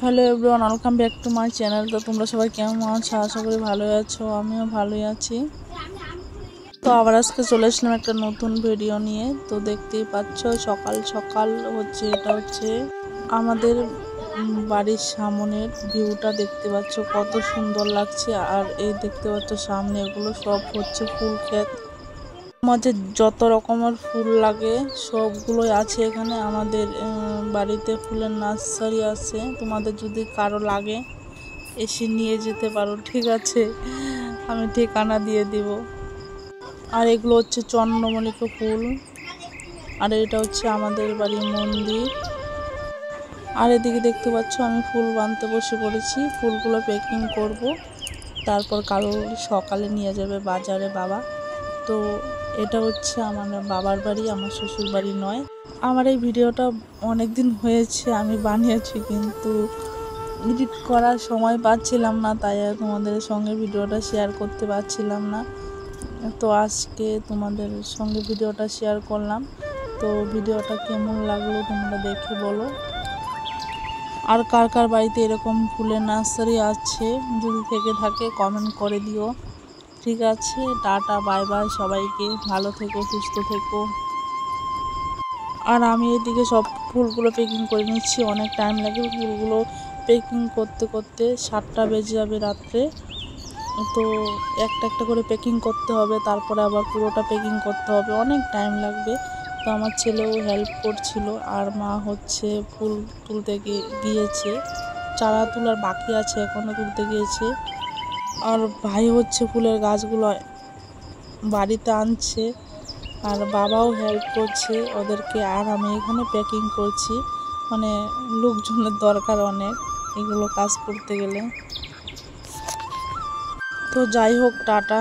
Hello everyone, welcome back to my channel. তো তোমরা সবাই কেমন আছো? আশা করি ভালোই আছো, আমিও ভালোই আছি। তো আবার আজকে চলে আসলাম একটা নতুন ভিডিও নিয়ে। তো দেখতেই পাচ্ছ সকাল সকাল এটা হচ্ছে আমাদের বাড়ির সামনের ভিউটা দেখতে পাচ্ছ, কত সুন্দর লাগছে। আর এই দেখতে পাচ্ছ সামনে এগুলো সব হচ্ছে ফুল ক্ষেত। আমাদের যত রকমের ফুল লাগে সবগুলোই আছে এখানে। আমাদের বাড়িতে ফুলের নার্সারি আছে, তোমাদের যদি কারো লাগে এসে নিয়ে যেতে পারো, ঠিক আছে? আমি ঠিকানা দিয়ে দিব। আর এগুলো হচ্ছে চন্দ্রমল্লিকা ফুল। আর এটা হচ্ছে আমাদের বাড়ির মন্দির। আর এদিকে দেখতে পাচ্ছ আমি ফুল বানতে বসে পড়েছি, ফুলগুলো প্যাকিং করব, তারপর কারো সকালে নিয়ে যাবে বাজারে বাবা। তো এটা হচ্ছে আমার বাবার বাড়ি, আমার শ্বশুর বাড়ি নয়। আমার এই ভিডিওটা অনেক দিন হয়েছে আমি বানিয়েছি, কিন্তু এডিট করার সময় পাচ্ছিলাম না, তাই আর তোমাদের সঙ্গে ভিডিওটা শেয়ার করতে পারছিলাম না। তো আজকে তোমাদের সঙ্গে ভিডিওটা শেয়ার করলাম। তো ভিডিওটা কেমন লাগলো তোমরা দেখে বলো। আর কার কার বাড়িতে এরকম ফুলের নার্সারি আছে যদি থেকে থাকে কমেন্ট করে দিও। ঠিক আছে, টাটা, বাই বাই সবাইকে, ভালো থেকো, সুস্থ থেকো। আর আমি এদিকে সব ফুলগুলো প্যাকিং করে নিচ্ছি, অনেক টাইম লাগে ফুলগুলো প্যাকিং করতে করতে, 7টা বেজে যাবে রাত্রে। তো একটা একটা করে প্যাকিং করতে হবে, তারপরে আবার পুরোটা প্যাকিং করতে হবে, অনেক টাইম লাগবে। তো আমার ছেলেও হেল্প করছিল, আর মা হচ্ছে ফুল তুলতে গিয়েছে, চারা তোলার বাকি আছে, এখনও তুলতে গিয়েছে। আর ভাই হচ্ছে ফুলের গাছগুলো বাড়িতে আনছে, আর বাবাও হেল্প করছে ওদেরকে। আর আমি এখানে প্যাকিং করছি, মানে লোকজনের দরকার অনেক এগুলো কাজ করতে গেলে। তো যাই হোক টাটা।